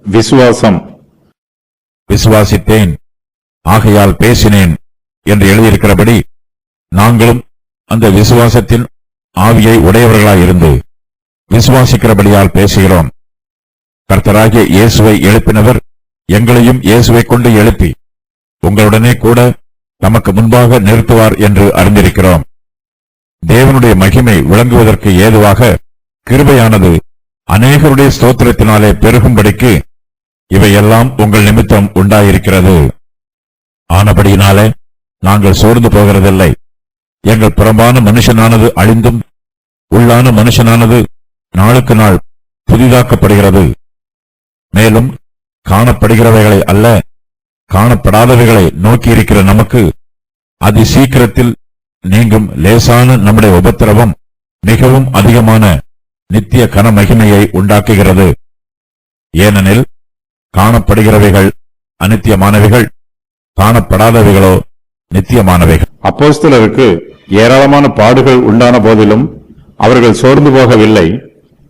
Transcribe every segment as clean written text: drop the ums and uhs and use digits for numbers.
விசுவாசம். விசுவாசித்தேன், ஆகையால் பேசினேன் என்று எழுதியிருக்கிறபடி நாங்களும் அந்த விசுவாசத்தின் ஆவியை உடையவர்களாயிருந்து விசுவாசிக்கிறபடியால் பேசுகிறோம். கர்த்தராகிய இயேசுவை எழுப்பினவர் எங்களையும் இயேசுவை கொண்டு எழுப்பி உங்களுடனே கூட நமக்கு முன்பாக நிறுத்துவார் என்று அறிந்திருக்கிறோம். தேவனுடைய மகிமை விளங்குவதற்கு ஏதுவாக கிருபையானது அநேகருடைய ஸ்தோத்திரத்தினாலே பெருகும்படிக்கு இவையெல்லாம் உங்கள் நிமித்தம் உண்டாயிருக்கிறது. ஆனபடியினாலே நாங்கள் சோர்ந்து போகிறதில்லை. எங்கள் புறம்பான மனுஷனானது அழிந்தும் உள்ளான மனுஷனானது நாளுக்கு நாள் புதிதாக்கப்படுகிறது. மேலும் காணப்படுகிறவைகளை அல்ல, காணப்படாதவைகளை நோக்கியிருக்கிற நமக்கு அதி சீக்கிரத்தில் நீங்கும் லேசான நம்முடைய உபத்திரவம் மிகவும் அதிகமான நித்திய கனமகிமையை உண்டாக்குகிறது. ஏனெனில் காணப்படுகிறவைகள் அநித்தியமானவைகள், காணப்படாதவைகளோ நித்தியமானவைகள். அப்போஸ்தலருக்கு ஏராளமான பாடுகள் உண்டான போதிலும் அவர்கள் சோர்ந்து போகவில்லை.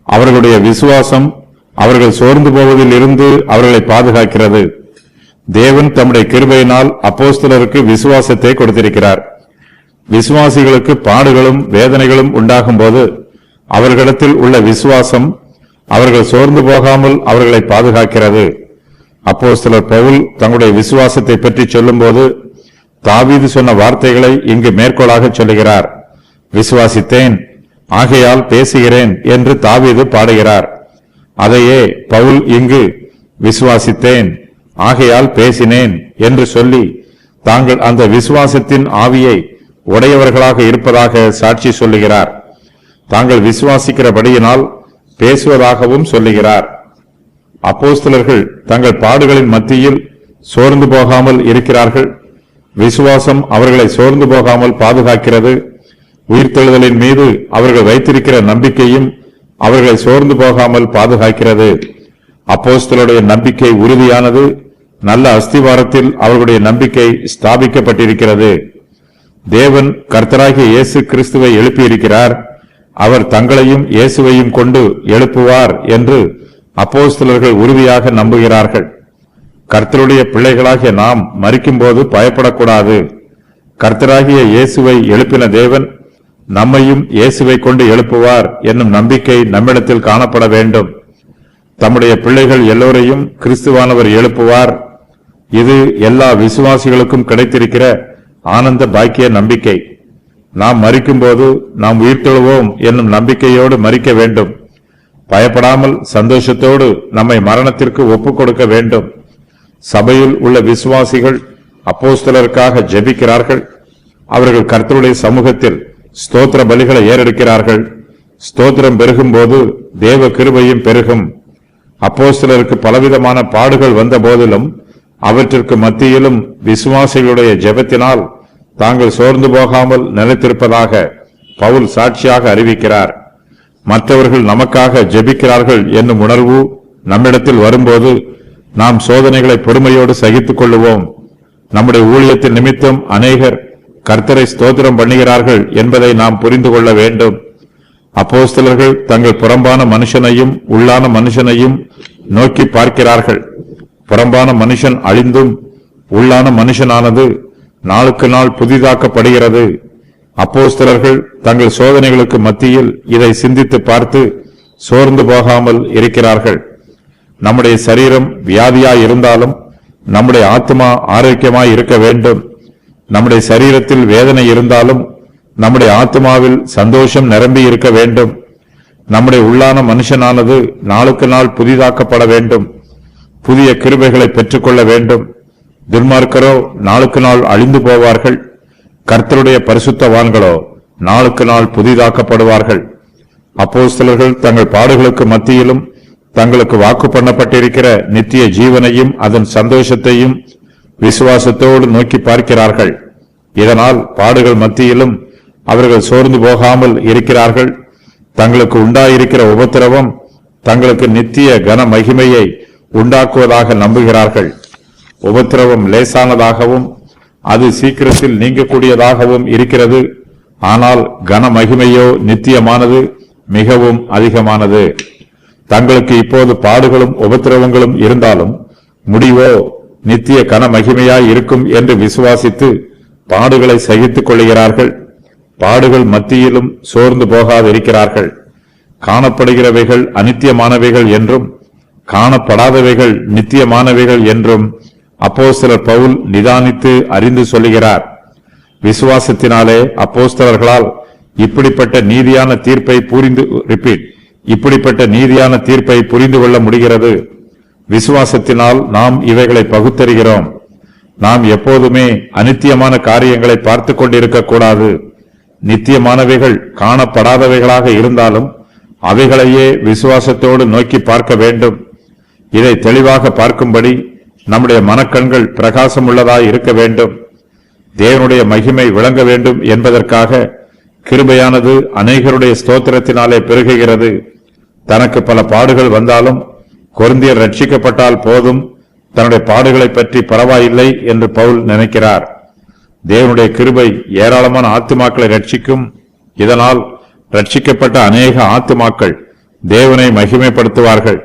அவர்களுடைய விசுவாசம் அவர்கள் சோர்ந்து போவதில் இருந்து அவர்களை பாதுகாக்கிறது. தேவன் தம்முடைய கிருபையினால் அப்போஸ்தலருக்கு விசுவாசத்தை கொடுத்திருக்கிறார். விசுவாசிகளுக்கு பாடுகளும் வேதனைகளும் உண்டாகும் போது அவர்களிடத்தில் உள்ள விசுவாசம் அவர்கள் சோர்ந்து போகாமல் அவர்களை பாதுகாக்கிறது. அப்போஸ்தலர் பவுல் தங்களுடைய விசுவாசத்தை பற்றி சொல்லும் போது தாவீது சொன்ன வார்த்தைகளை இங்கு மேற்கோளாக சொல்லுகிறார். விசுவாசித்தேன், ஆகையால் பேசுகிறேன் என்று தாவீது பாடுகிறார். அதையே பவுல் இங்கு விசுவாசித்தேன், ஆகையால் பேசினேன் என்று சொல்லி தாங்கள் அந்த விசுவாசத்தின் ஆவியை உடையவர்களாக இருப்பதாக சாட்சி சொல்லுகிறார். தாங்கள் விசுவாசிக்கிறபடியினால் பேசுவதாகவும் சொல்லுகிறார். அப்போஸ்தலர்கள் தங்கள் பாடுகளின் மத்தியில் சோர்ந்து போகாமல் இருக்கிறார்கள். விசுவாசம் அவர்களை சோர்ந்து போகாமல் பாதுகாக்கிறது. உயிர்த்தெழுதலின் மீது அவர்கள் வைத்திருக்கிற நம்பிக்கையும் அவர்களை சோர்ந்து போகாமல் பாதுகாக்கிறது. அப்போஸ்தலருடைய நம்பிக்கை உறுதியானது. நல்ல அஸ்திவாரத்தில் அவர்களுடைய நம்பிக்கை ஸ்தாபிக்கப்பட்டிருக்கிறது. தேவன் கர்த்தராகிய இயேசு கிறிஸ்துவை எழுப்பியிருக்கிறார். அவர் தங்களையும் இயேசுவையும் கொண்டு எழுப்புவார் என்று அப்போஸ்தலர்கள் உறுதியாக நம்புகிறார்கள். கர்த்தருடைய பிள்ளைகளாகிய நாம் மரிக்கும்போது பயப்படக்கூடாது. கர்த்தராகிய இயேசுவை எழுப்பின தேவன் நம்மையும் இயேசுவை கொண்டு எழுப்புவார் என்னும் நம்பிக்கை நம்மிடத்தில் காணப்பட வேண்டும். தம்முடைய பிள்ளைகள் எல்லோரையும் கிறிஸ்துவானவர் எழுப்புவார். இது எல்லா விசுவாசிகளுக்கும் கிடைத்திருக்கிற ஆனந்த பாக்கிய நம்பிக்கை. நாம் மரிக்கும்போது நாம் உயிர்த்தெழுவோம் என்னும் நம்பிக்கையோடு மரிக்க வேண்டும். பயப்படாமல் சந்தோஷத்தோடு நம்மை மரணத்திற்கு ஒப்புக் கொடுக்க வேண்டும். சபையில் உள்ள விசுவாசிகள் அப்போஸ்தலருக்காக ஜெபிக்கிறார்கள். அவர்கள் கர்த்தருடைய சமூகத்தில் ஸ்தோத்திர பலிகளை ஏறெடுக்கிறார்கள். ஸ்தோத்திரம் பெருகும் போது தேவ கிருபையும் பெருகும். அப்போஸ்தலருக்கு பலவிதமான பாடுகள் வந்த போதிலும் அவற்றிற்கு மத்தியிலும் விசுவாசிகளுடைய ஜெபத்தினால் தாங்கள் சோர்ந்து போகாமல் நிலைத்திருப்பதாக பவுல் சாட்சியாக அறிவிக்கிறார். மற்றவர்கள் நமக்காக ஜெபிக்கிறார்கள் என்னும் உணர்வு நம்மிடத்தில் வரும்போது நாம் சோதனைகளை பொறுமையோடு சகித்துக் கொள்ளுவோம். நம்முடைய ஊழியத்தின் நிமித்தம் அநேகர் கர்த்தரை ஸ்தோத்திரம் பண்ணுகிறார்கள் என்பதை நாம் புரிந்து கொள்ள வேண்டும். அப்போஸ்தலர்கள் தங்கள் புறம்பான மனுஷனையும் உள்ளான மனுஷனையும் நோக்கி பார்க்கிறார்கள். புறம்பான மனுஷன் அழிந்தும் உள்ளான மனுஷனானது நாளுக்கு நாள் புதிதாக்கப்படுகிறது. அப்போஸ்தலர்கள் தங்கள் சோதனைகளுக்கு மத்தியில் இதை சிந்தித்து பார்த்து சோர்ந்து போகாமல் இருக்கிறார்கள். நம்முடைய சரீரம் வியாதியாய் இருந்தாலும் நம்முடைய ஆத்மா ஆரோக்கியமாய் இருக்க வேண்டும். நம்முடைய சரீரத்தில் வேதனை இருந்தாலும் நம்முடைய ஆத்மாவில் சந்தோஷம் நிரம்பி இருக்க வேண்டும். நம்முடைய உள்ளான மனுஷனானது நாளுக்கு நாள் புதிதாக்கப்பட வேண்டும். புதிய கிருபைகளை பெற்றுக்கொள்ள வேண்டும். துன்மார்க்கரோ நாளுக்கு நாள் அழிந்து போவார்கள். கர்த்தருடைய பரிசுத்தவான்களோ நாளுக்கு நாள் புதிதாக்கப்படுவார்கள். அப்போஸ்தலர்கள் தங்கள் பாடுகளுக்கு மத்தியிலும் தங்களுக்கு வாக்கு பண்ணப்பட்டிருக்கிற நித்திய ஜீவனையும் அதன் சந்தோஷத்தையும் விசுவாசத்தோடு நோக்கி பார்க்கிறார்கள். இதனால் பாடுகள் மத்தியிலும் அவர்கள் சோர்ந்து போகாமல் இருக்கிறார்கள். தங்களுக்கு உண்டாயிருக்கிற உபத்திரவம் தங்களுக்கு நித்திய கன மகிமையை உண்டாக்குவதாக நம்புகிறார்கள். உபத்திரவம் லேசானதாகவும் அது சீக்கிரத்தில் நீங்கக்கூடியதாகவும் இருக்கிறது. ஆனால் கன மகிமையோ நித்தியமானது, மிகவும் அதிகமானது. தங்களுக்கு இப்போது பாடுகளும் உபத்திரவங்களும் இருந்தாலும் முடிவோ நித்திய கன மகிமையாய் இருக்கும் என்று விசுவாசித்து பாடுகளை சகித்துக் கொள்கிறார்கள். பாடுகள் மத்தியிலும் சோர்ந்து போகாதிருக்கிறார்கள். காணப்படுகிறவைகள் அநித்தியமானவைகள் என்றும் காணப்படாதவைகள் நித்தியமானவைகள் என்றும் அப்போஸ்தலர் பவுல் நிதானித்து அறிந்து சொல்லுகிறார். விசுவாசத்தினாலே அப்போஸ்தலர்களால் இப்படிப்பட்ட நீதியான தீர்ப்பை புரிந்து கொள்ள முடிகிறது. விசுவாசத்தினால் நாம் இவைகளை பகுத்தறிகிறோம். நாம் எப்போதுமே அநித்தியமான காரியங்களை பார்த்து கொண்டிருக்க கூடாது. நித்தியமானவைகள் காணப்படாதவைகளாக இருந்தாலும் அவைகளையே விசுவாசத்தோடு நோக்கி பார்க்க வேண்டும். இதை தெளிவாக பார்க்கும்படி நம்முடைய மனக்கண்கள் பிரகாசம் உள்ளதாய் இருக்க வேண்டும். தேவனுடைய மகிமை விளங்க வேண்டும் என்பதற்காக கிருபையானது அநேகருடைய ஸ்தோத்திரத்தினாலே பெருகுகிறது. தனக்கு பல பாடுகள் வந்தாலும் கொரிந்தியர் ரட்சிக்கப்பட்டால் போதும், தன்னுடைய பாடுகளை பற்றி பரவாயில்லை என்று பவுல் நினைக்கிறார். தேவனுடைய கிருபை ஏராளமான ஆத்துமாக்களை ரட்சிக்கும். இதனால் ரட்சிக்கப்பட்ட அநேக ஆத்துமாக்கள் தேவனை மகிமைப்படுத்துவார்கள்.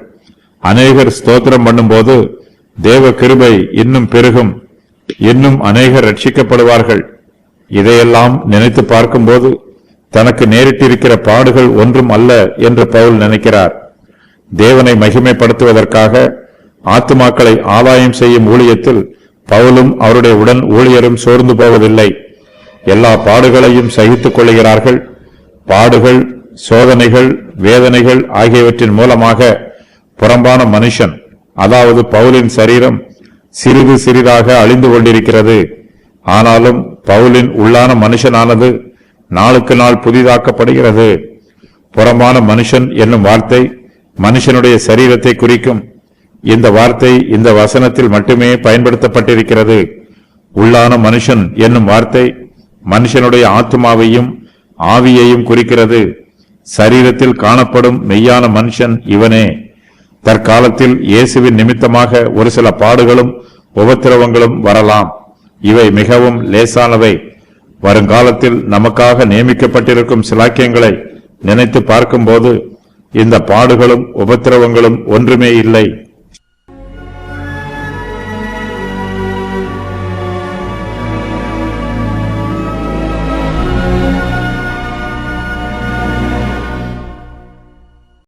அநேகர் ஸ்தோத்திரம் பண்ணும்போது தேவ கிருபை இன்னும் பெருகும். இன்னும் அநேகர் ரட்சிக்கப்படுவார்கள். இதையெல்லாம் நினைத்து பார்க்கும்போது தனக்கு நேரிட்டிருக்கிற பாடுகள் ஒன்றும் அல்ல என்று பவுல் நினைக்கிறார். தேவனை மகிமைப்படுத்துவதற்காக ஆத்துமாக்களை ஆதாயம் செய்யும் ஊழியத்தில் பவுலும் அவருடைய உடன் ஊழியரும் சோர்ந்து போவதில்லை. எல்லா பாடுகளையும் சகித்துக் கொள்கிறார்கள். பாடுகள், சோதனைகள், வேதனைகள் ஆகியவற்றின் மூலமாக புறம்பான மனுஷன், அதாவது பவுலின் சரீரம் சிறிது சிறிதாக அழிந்து கொண்டிருக்கிறது. ஆனாலும் பவுலின் உள்ளான மனுஷனானது நாளுக்கு நாள் புதிதாக்கப்படுகிறது. புறம்பான மனுஷன் என்னும் வார்த்தை மனுஷனுடைய சரீரத்தை குறிக்கும். இந்த வார்த்தை இந்த வசனத்தில் மட்டுமே பயன்படுத்தப்பட்டிருக்கிறது. உள்ளான மனுஷன் என்னும் வார்த்தை மனுஷனுடைய ஆத்துமாவையும் ஆவியையும் குறிக்கிறது. சரீரத்தில் காணப்படும் மெய்யான மனுஷன் இவனே. தற்காலத்தில் இயேசுவின் நிமித்தமாக ஒரு சில பாடுகளும் உபத்திரவங்களும் வரலாம். இவை மிகவும் லேசானவை. வருங்காலத்தில் நமக்காக நியமிக்கப்பட்டிருக்கும் சிலாக்கியங்களை நினைத்து பார்க்கும்போது இந்த பாடுகளும் உபத்திரவங்களும் ஒன்றுமே இல்லை.